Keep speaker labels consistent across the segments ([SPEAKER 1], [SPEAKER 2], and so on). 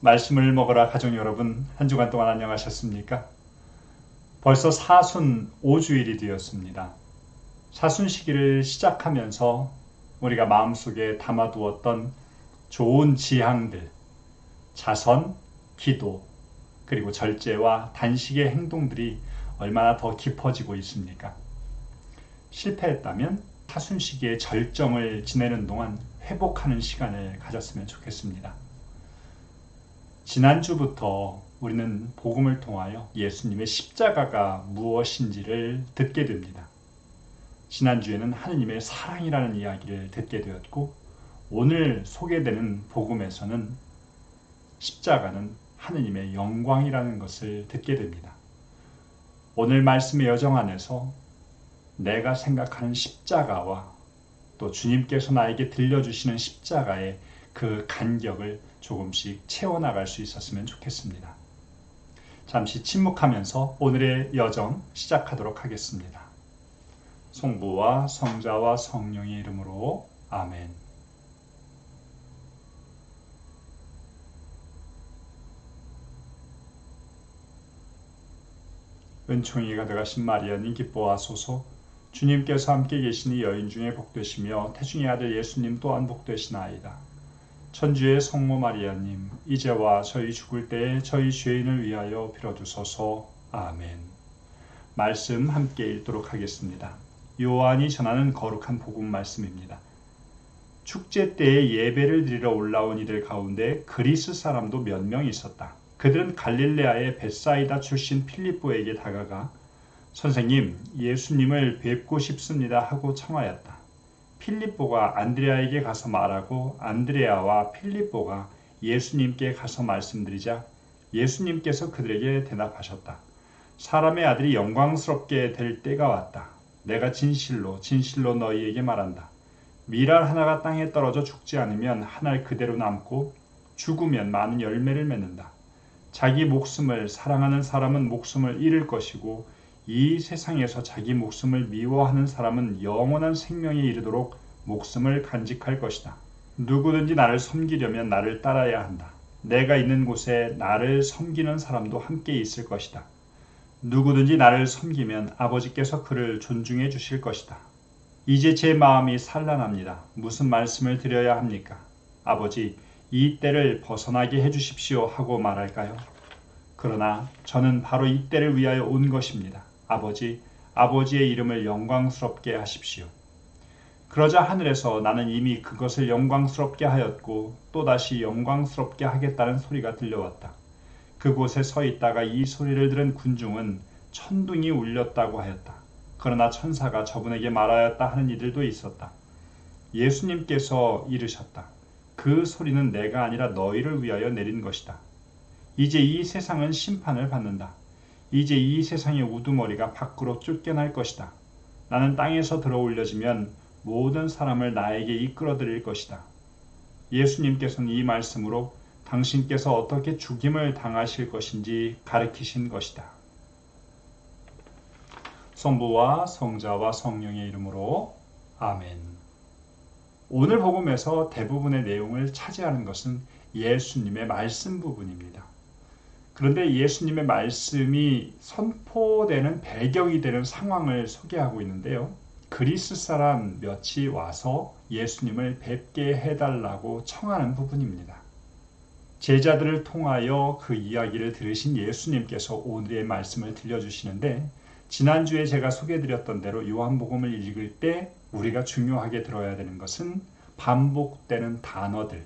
[SPEAKER 1] 말씀을 먹으라 가족 여러분, 한 주간 동안 안녕하셨습니까? 벌써 사순 5주일이 되었습니다. 사순 시기를 시작하면서 우리가 마음속에 담아두었던 좋은 지향들, 자선, 기도, 그리고 절제와 단식의 행동들이 얼마나 더 깊어지고 있습니까? 실패했다면 사순 시기의 절정을 지내는 동안 회복하는 시간을 가졌으면 좋겠습니다. 지난주부터 우리는 복음을 통하여 예수님의 십자가가 무엇인지를 듣게 됩니다. 지난주에는 하느님의 사랑이라는 이야기를 듣게 되었고, 오늘 소개되는 복음에서는 십자가는 하느님의 영광이라는 것을 듣게 됩니다. 오늘 말씀의 여정 안에서 내가 생각하는 십자가와 또 주님께서 나에게 들려주시는 십자가의 그 간격을 조금씩 채워나갈 수 있었으면 좋겠습니다. 잠시 침묵하면서 오늘의 여정 시작하도록 하겠습니다. 성부와 성자와 성령의 이름으로 아멘. 은총이 가득하신 마리아님 기뻐하소서. 주님께서 함께 계시니 여인 중에 복되시며 태중의 아들 예수님 또한 복되시나이다. 천주의 성모 마리아님, 이제와 저희 죽을 때에 저희 죄인을 위하여 빌어주소서. 아멘. 말씀 함께 읽도록 하겠습니다. 요한이 전하는 거룩한 복음 말씀입니다. 축제 때에 예배를 드리러 올라온 이들 가운데 그리스 사람도 몇 명 있었다. 그들은 갈릴레아의 벳사이다 출신 필립보에게 다가가 선생님, 예수님을 뵙고 싶습니다 하고 청하였다. 필립보가 안드레아에게 가서 말하고 안드레아와 필립보가 예수님께 가서 말씀드리자 예수님께서 그들에게 대답하셨다. 사람의 아들이 영광스럽게 될 때가 왔다. 내가 진실로 너희에게 말한다. 밀알 하나가 땅에 떨어져 죽지 않으면 한 알 그대로 남고 죽으면 많은 열매를 맺는다. 자기 목숨을 사랑하는 사람은 목숨을 잃을 것이고 이 세상에서 자기 목숨을 미워하는 사람은 영원한 생명에 이르도록 목숨을 간직할 것이다. 누구든지 나를 섬기려면 나를 따라야 한다. 내가 있는 곳에 나를 섬기는 사람도 함께 있을 것이다. 누구든지 나를 섬기면 아버지께서 그를 존중해 주실 것이다. 이제 제 마음이 산란합니다. 무슨 말씀을 드려야 합니까? 아버지, 이 때를 벗어나게 해주십시오 하고 말할까요? 그러나 저는 바로 이 때를 위하여 온 것입니다. 아버지의 이름을 영광스럽게 하십시오. 그러자 하늘에서 나는 이미 그것을 영광스럽게 하였고 또다시 영광스럽게 하겠다는 소리가 들려왔다. 그곳에 서 있다가 이 소리를 들은 군중은 천둥이 울렸다고 하였다. 그러나 천사가 저분에게 말하였다 하는 이들도 있었다. 예수님께서 이르셨다. 그 소리는 내가 아니라 너희를 위하여 내린 것이다. 이제 이 세상은 심판을 받는다. 이제 이 세상의 우두머리가 밖으로 쫓겨날 것이다. 나는 땅에서 들어 올려지면 모든 사람을 나에게 이끌어들일 것이다. 예수님께서는 이 말씀으로 당신께서 어떻게 죽임을 당하실 것인지 가르치신 것이다. 성부와 성자와 성령의 이름으로 아멘. 오늘 복음에서 대부분의 내용을 차지하는 것은 예수님의 말씀 부분입니다. 그런데 예수님의 말씀이 선포되는 배경이 되는 상황을 소개하고 있는데요. 그리스 사람 몇이 와서 예수님을 뵙게 해달라고 청하는 부분입니다. 제자들을 통하여 그 이야기를 들으신 예수님께서 오늘의 말씀을 들려주시는데 지난주에 제가 소개해드렸던 대로 요한복음을 읽을 때 우리가 중요하게 들어야 되는 것은 반복되는 단어들,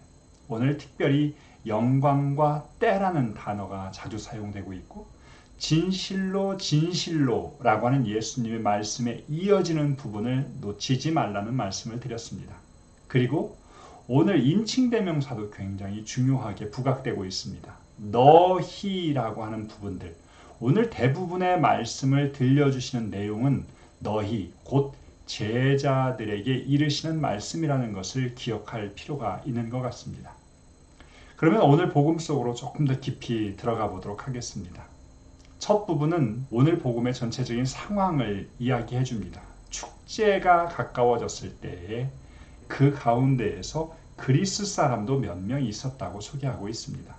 [SPEAKER 1] 오늘 특별히 영광과 때라는 단어가 자주 사용되고 있고 진실로라고 하는 예수님의 말씀에 이어지는 부분을 놓치지 말라는 말씀을 드렸습니다. 그리고 오늘 인칭대명사도 굉장히 중요하게 부각되고 있습니다. 너희라고 하는 부분들, 오늘 대부분의 말씀을 들려주시는 내용은 너희, 곧 제자들에게 이르시는 말씀이라는 것을 기억할 필요가 있는 것 같습니다. 그러면 오늘 복음 속으로 조금 더 깊이 들어가 보도록 하겠습니다. 첫 부분은 오늘 복음의 전체적인 상황을 이야기해 줍니다. 축제가 가까워졌을 때에 그 가운데에서 그리스 사람도 몇 명 있었다고 소개하고 있습니다.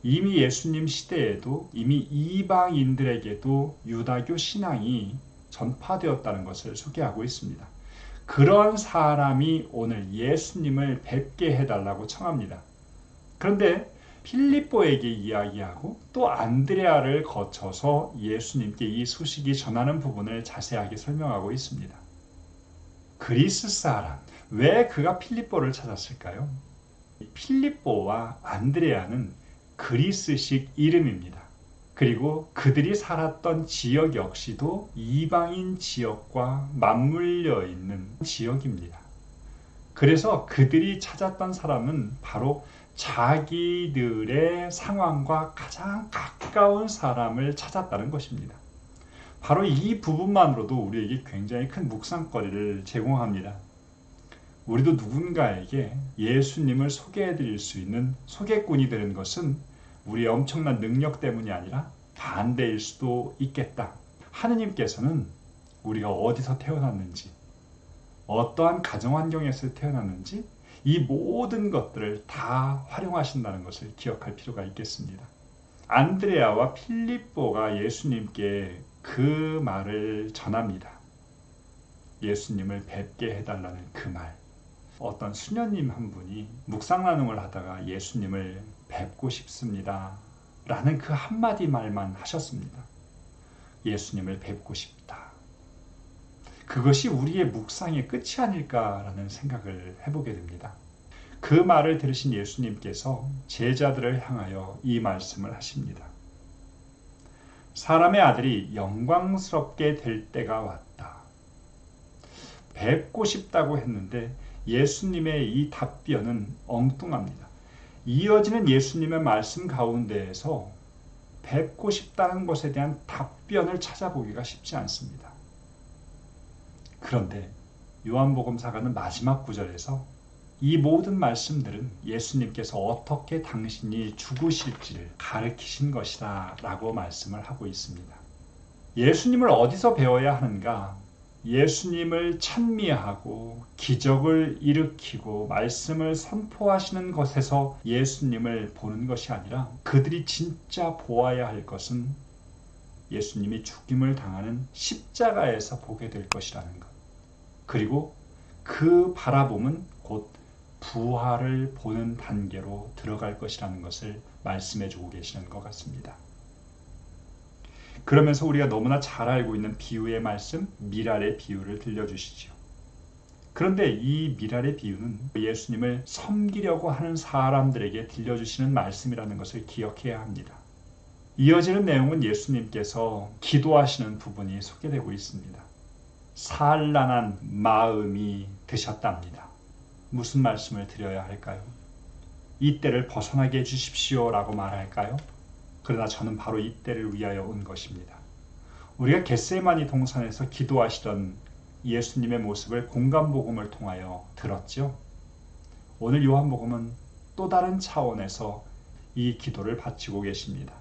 [SPEAKER 1] 이미 예수님 시대에도 이미 이방인들에게도 유다교 신앙이 전파되었다는 것을 소개하고 있습니다. 그런 사람이 오늘 예수님을 뵙게 해달라고 청합니다. 그런데 필립보에게 이야기하고 또 안드레아를 거쳐서 예수님께 이 소식이 전하는 부분을 자세하게 설명하고 있습니다. 그리스 사람, 왜 그가 필립보를 찾았을까요? 필립보와 안드레아는 그리스식 이름입니다. 그리고 그들이 살았던 지역 역시도 이방인 지역과 맞물려 있는 지역입니다. 그래서 그들이 찾았던 사람은 바로 자기들의 상황과 가장 가까운 사람을 찾았다는 것입니다. 바로 이 부분만으로도 우리에게 굉장히 큰 묵상거리를 제공합니다. 우리도 누군가에게 예수님을 소개해 드릴 수 있는 소개꾼이 되는 것은 우리의 엄청난 능력 때문이 아니라 반대일 수도 있겠다. 하느님께서는 우리가 어디서 태어났는지, 어떠한 가정환경에서 태어났는지 이 모든 것들을 다 활용하신다는 것을 기억할 필요가 있겠습니다. 안드레아와 필립보가 예수님께 그 말을 전합니다. 예수님을 뵙게 해달라는 그 말. 어떤 수녀님 한 분이 묵상나눔을 하다가 예수님을 뵙고 싶습니다 라는 그 한마디 말만 하셨습니다. 예수님을 뵙고 싶다. 그것이 우리의 묵상의 끝이 아닐까라는 생각을 해보게 됩니다. 그 말을 들으신 예수님께서 제자들을 향하여 이 말씀을 하십니다. 사람의 아들이 영광스럽게 될 때가 왔다. 뵙고 싶다고 했는데 예수님의 이 답변은 엉뚱합니다. 이어지는 예수님의 말씀 가운데에서 뵙고 싶다는 것에 대한 답변을 찾아보기가 쉽지 않습니다. 그런데 요한복음사가는 마지막 구절에서 이 모든 말씀들은 예수님께서 어떻게 당신이 죽으실지를 가르치신 것이다 라고 말씀을 하고 있습니다. 예수님을 어디서 배워야 하는가? 예수님을 찬미하고 기적을 일으키고 말씀을 선포하시는 것에서 예수님을 보는 것이 아니라 그들이 진짜 보아야 할 것은 예수님이 죽임을 당하는 십자가에서 보게 될 것이라는 것. 그리고 그 바라봄은 곧 부활을 보는 단계로 들어갈 것이라는 것을 말씀해 주고 계시는 것 같습니다. 그러면서 우리가 너무나 잘 알고 있는 비유의 말씀, 미랄의 비유를 들려주시죠. 그런데 이 미랄의 비유는 예수님을 섬기려고 하는 사람들에게 들려주시는 말씀이라는 것을 기억해야 합니다. 이어지는 내용은 예수님께서 기도하시는 부분이 소개되고 있습니다. 산란한 마음이 드셨답니다. 무슨 말씀을 드려야 할까요? 이 때를 벗어나게 해주십시오 라고 말할까요? 그러나 저는 바로 이 때를 위하여 온 것입니다. 우리가 겟세마니 동산에서 기도하시던 예수님의 모습을 공간복음을 통하여 들었죠. 오늘 요한복음은 또 다른 차원에서 이 기도를 바치고 계십니다.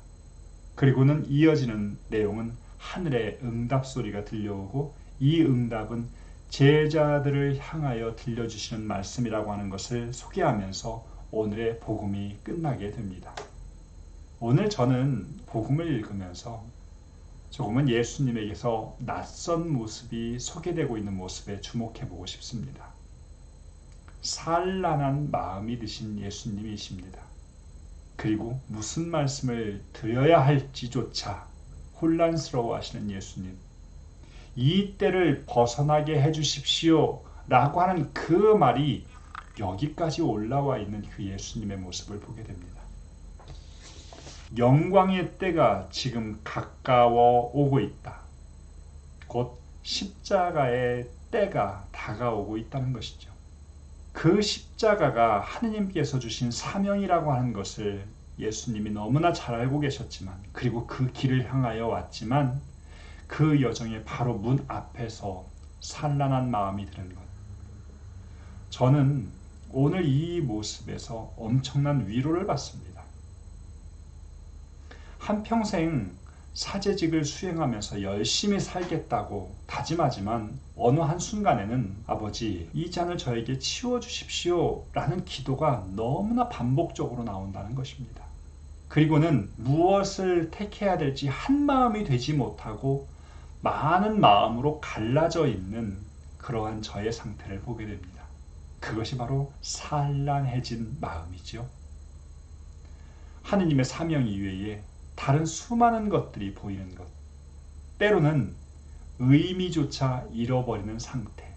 [SPEAKER 1] 그리고는 이어지는 내용은 하늘의 응답 소리가 들려오고 이 응답은 제자들을 향하여 들려주시는 말씀이라고 하는 것을 소개하면서 오늘의 복음이 끝나게 됩니다. 오늘 저는 복음을 읽으면서 조금은 예수님에게서 낯선 모습이 소개되고 있는 모습에 주목해 보고 싶습니다. 산란한 마음이 드신 예수님이십니다. 그리고 무슨 말씀을 드려야 할지조차 혼란스러워 하시는 예수님. 이 때를 벗어나게 해주십시오 라고 하는 그 말이 여기까지 올라와 있는 그 예수님의 모습을 보게 됩니다. 영광의 때가 지금 가까워 오고 있다. 곧 십자가의 때가 다가오고 있다는 것이죠. 그 십자가가 하느님께서 주신 사명이라고 하는 것을 예수님이 너무나 잘 알고 계셨지만, 그리고 그 길을 향하여 왔지만 그 여정의 바로 문 앞에서 산란한 마음이 드는 것. 저는 오늘 이 모습에서 엄청난 위로를 받습니다. 한평생 사제직을 수행하면서 열심히 살겠다고 다짐하지만 어느 한순간에는 아버지, 이 잔을 저에게 치워주십시오 라는 기도가 너무나 반복적으로 나온다는 것입니다. 그리고는 무엇을 택해야 될지 한 마음이 되지 못하고 많은 마음으로 갈라져 있는 그러한 저의 상태를 보게 됩니다. 그것이 바로 산란해진 마음이죠. 하느님의 사명 이외에 다른 수많은 것들이 보이는 것, 때로는 의미조차 잃어버리는 상태.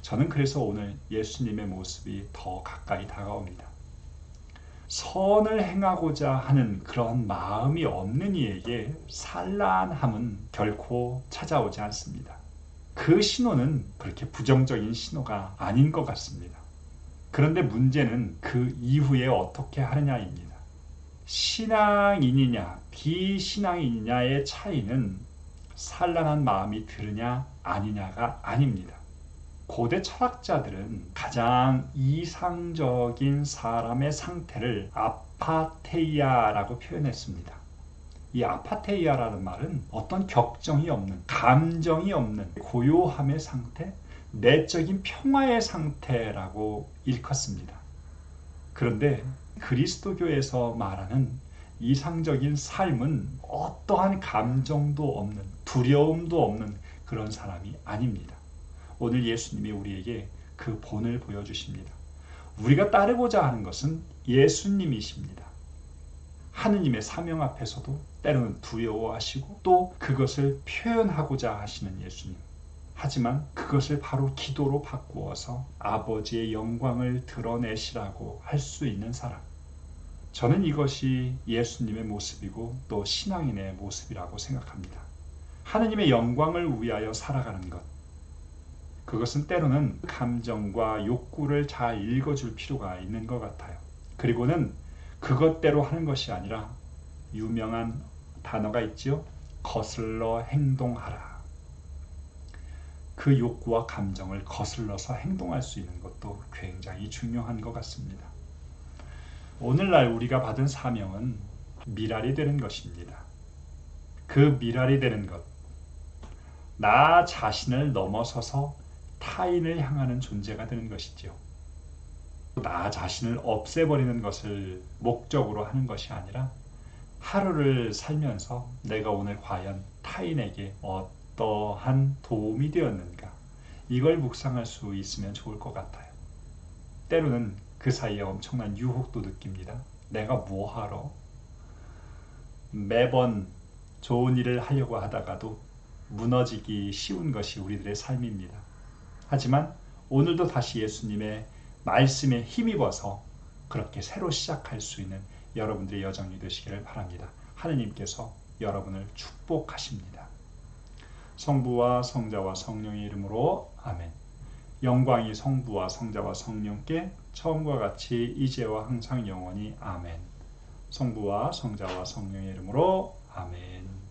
[SPEAKER 1] 저는 그래서 오늘 예수님의 모습이 더 가까이 다가옵니다. 선을 행하고자 하는 그런 마음이 없는 이에게 산란함은 결코 찾아오지 않습니다. 그 신호는 그렇게 부정적인 신호가 아닌 것 같습니다. 그런데 문제는 그 이후에 어떻게 하느냐입니다. 신앙인이냐 비신앙인이냐의 차이는 산란한 마음이 들으냐 아니냐가 아닙니다. 고대 철학자들은 가장 이상적인 사람의 상태를 아파테이아라고 표현했습니다. 이 아파테이아라는 말은 어떤 격정이 없는, 감정이 없는 고요함의 상태, 내적인 평화의 상태라고 일컫습니다. 그런데 그리스도교에서 말하는 이상적인 삶은 어떠한 감정도 없는, 두려움도 없는 그런 사람이 아닙니다. 오늘 예수님이 우리에게 그 본을 보여주십니다. 우리가 따르고자 하는 것은 예수님이십니다. 하느님의 사명 앞에서도 때로는 두려워하시고 또 그것을 표현하고자 하시는 예수님. 하지만 그것을 바로 기도로 바꾸어서 아버지의 영광을 드러내시라고 할 수 있는 사람. 저는 이것이 예수님의 모습이고 또 신앙인의 모습이라고 생각합니다. 하느님의 영광을 위하여 살아가는 것. 그것은 때로는 감정과 욕구를 잘 읽어줄 필요가 있는 것 같아요. 그리고는 그것대로 하는 것이 아니라 유명한 단어가 있지요. 거슬러 행동하라. 그 욕구와 감정을 거슬러서 행동할 수 있는 것도 굉장히 중요한 것 같습니다. 오늘날 우리가 받은 사명은 미랄이 되는 것입니다. 그 미랄이 되는 것, 나 자신을 넘어서서 타인을 향하는 존재가 되는 것이죠. 나 자신을 없애버리는 것을 목적으로 하는 것이 아니라 하루를 살면서 내가 오늘 과연 타인에게 어떠한 도움이 되었는가, 이걸 묵상할 수 있으면 좋을 것 같아요. 때로는 그 사이에 엄청난 유혹도 느낍니다. 내가 뭐하러? 매번 좋은 일을 하려고 하다가도 무너지기 쉬운 것이 우리들의 삶입니다. 하지만 오늘도 다시 예수님의 말씀에 힘입어서 그렇게 새로 시작할 수 있는 여러분들의 여정이 되시기를 바랍니다. 하느님께서 여러분을 축복하십니다. 성부와 성자와 성령의 이름으로 아멘. 영광이 성부와 성자와 성령께 처음과 같이 이제와 항상 영원히 아멘. 성부와 성자와 성령의 이름으로 아멘.